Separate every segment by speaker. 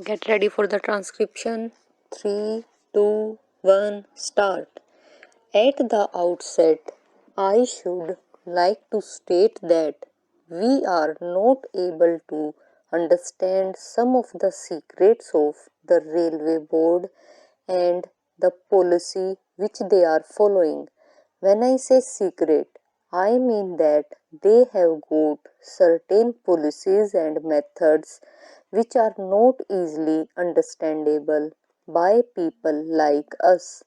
Speaker 1: Get ready for the transcription. 3, 2, 1, start. At the outset, I should like to state that we are not able to understand some of the secrets of the railway board and the policy which they are following. When I say secret, I mean that they have got certain policies and methods which are not easily understandable by people like us.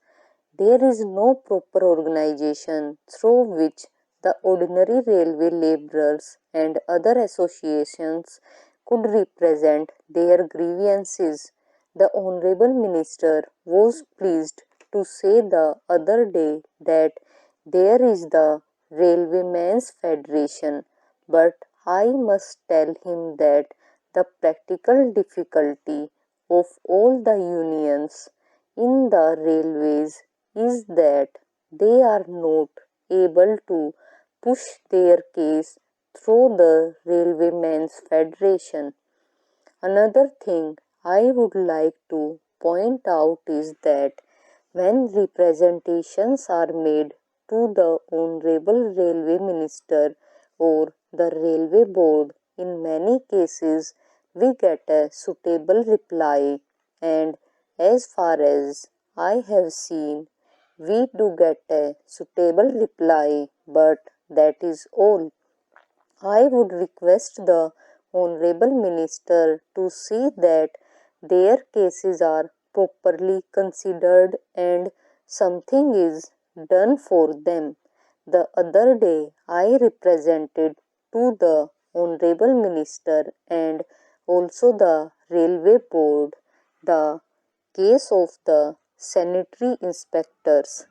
Speaker 1: There is no proper organization through which the ordinary railway labourers and other associations could represent their grievances. The Honourable Minister was pleased to say the other day that there is the Railwaymen's Federation, but I must tell him that the practical difficulty of all the unions in the railways is that they are not able to push their case through the Railwaymen's Federation. Another thing I would like to point out is that when representations are made to the Honorable Railway Minister or the Railway Board, in many cases we get a suitable reply, and as far as I have seen, we do get a suitable reply, but that is all. I would request the Honorable Minister to see that their cases are properly considered and something is done for them. The other day I represented to the Honorable Minister and also the Railway Board the case of the sanitary inspectors.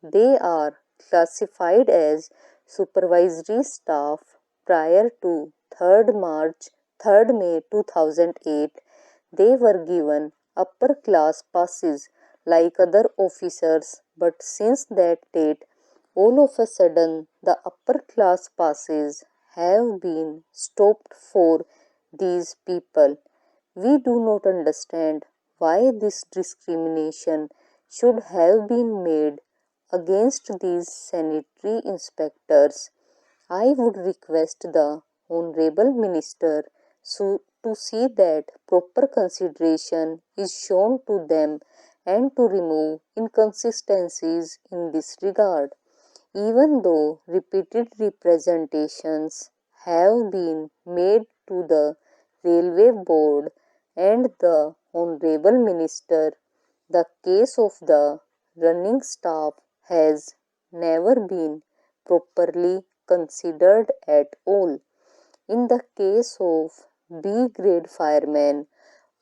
Speaker 1: They are classified as supervisory staff prior to 3rd May 2008. They were given upper class passes like other officers, but since that date, all of a sudden the upper class passes have been stopped for these people. We do not understand why this discrimination should have been made against these sanitary inspectors. I would request the Honorable Minister to see that proper consideration is shown to them and to remove inconsistencies in this regard. Even though repeated representations have been made to the Railway Board and the Honorable Minister, the case of the running staff has never been properly considered at all. In the case of B grade firemen,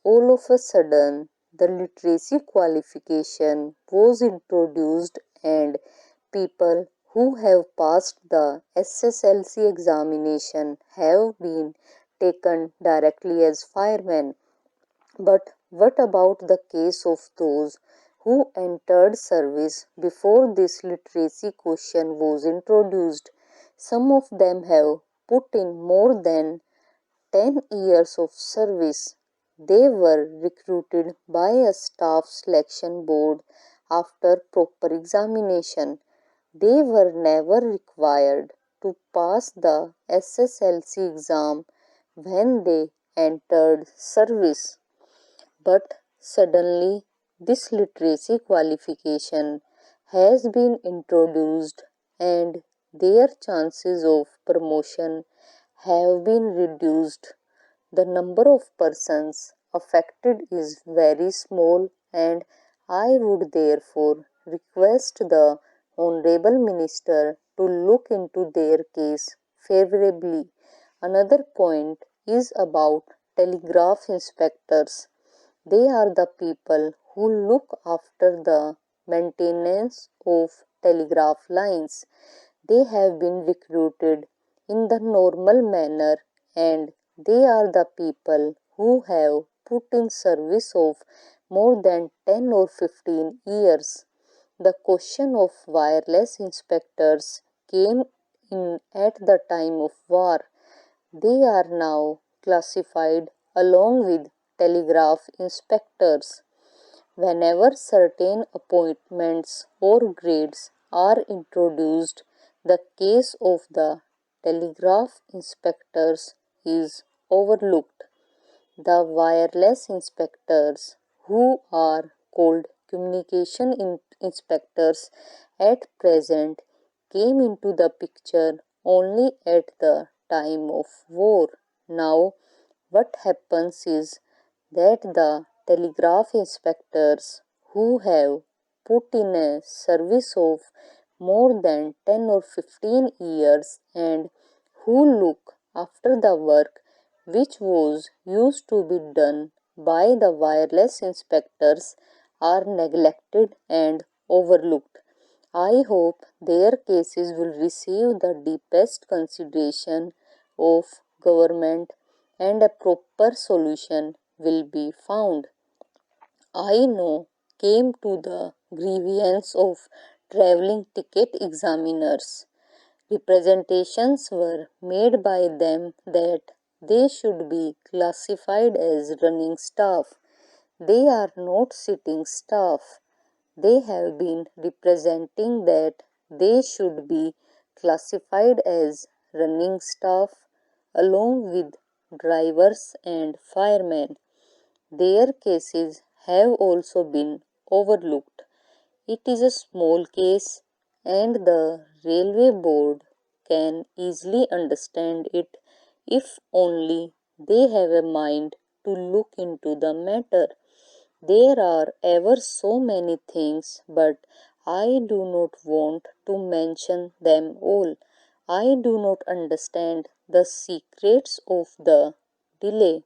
Speaker 1: all of a sudden the literacy qualification was introduced and people who have passed the SSLC examination have been taken directly as firemen. But what about the case of those who entered service before this literacy question was introduced? Some of them have put in more than 10 years of service. They were recruited by a staff selection board after proper examination. They were never required to pass the SSLC exam when they entered service. But suddenly, this literacy qualification has been introduced and their chances of promotion have been reduced. The number of persons affected is very small, and I would therefore request the Honorable Minister to look into their case favorably. Another point is about telegraph inspectors. They are the people who look after the maintenance of telegraph lines. They have been recruited in the normal manner and they are the people who have put in service of more than 10 or 15 years. The question of wireless inspectors came in at the time of war. They are now classified along with telegraph inspectors. Whenever certain appointments or grades are introduced, the case of the telegraph inspectors is overlooked. The wireless inspectors, who are called communication inspectors at present, came into the picture only at the time of war. Now, what happens is that the telegraph inspectors who have put in a service of more than 10 or 15 years and who look after the work which was used to be done by the wireless inspectors are neglected and overlooked. I hope their cases will receive the deepest consideration of government and a proper solution will be found. I know came to the grievance of travelling ticket examiners. Representations were made by them that they should be classified as running staff. They are not sitting staff. They have been representing that they should be classified as running staff along with drivers and firemen. Their cases have also been overlooked. It is a small case and the railway board can easily understand it if only they have a mind to look into the matter. There are ever so many things, but I do not want to mention them all. I do not understand the secrets of the delay.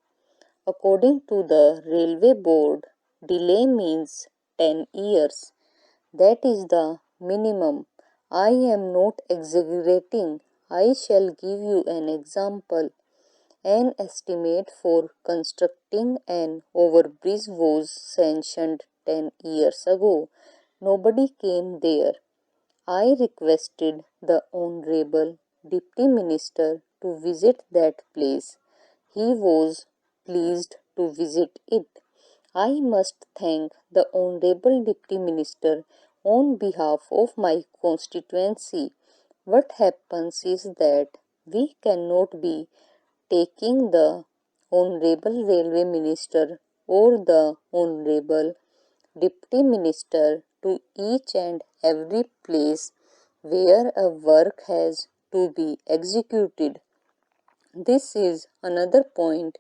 Speaker 1: According to the railway board, delay means 10 years. That is the minimum. I am not exaggerating. I shall give you an example. An estimate for constructing an overbridge was sanctioned 10 years ago. Nobody came there. I requested the Honorable Deputy Minister to visit that place. He was pleased to visit it. I must thank the Honorable Deputy Minister on behalf of my constituency. What happens is that we cannot be taking the Honorable Railway Minister or the Honorable Deputy Minister to each and every place where a work has to be executed. This is another point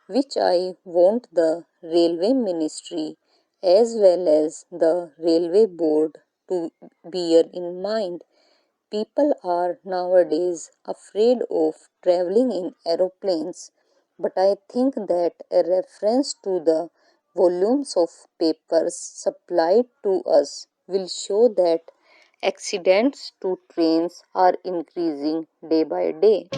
Speaker 1: which I want the Railway Ministry as well as the Railway Board to bear in mind. People are nowadays afraid of traveling in aeroplanes, but I think that a reference to the volumes of papers supplied to us will show that accidents to trains are increasing day by day.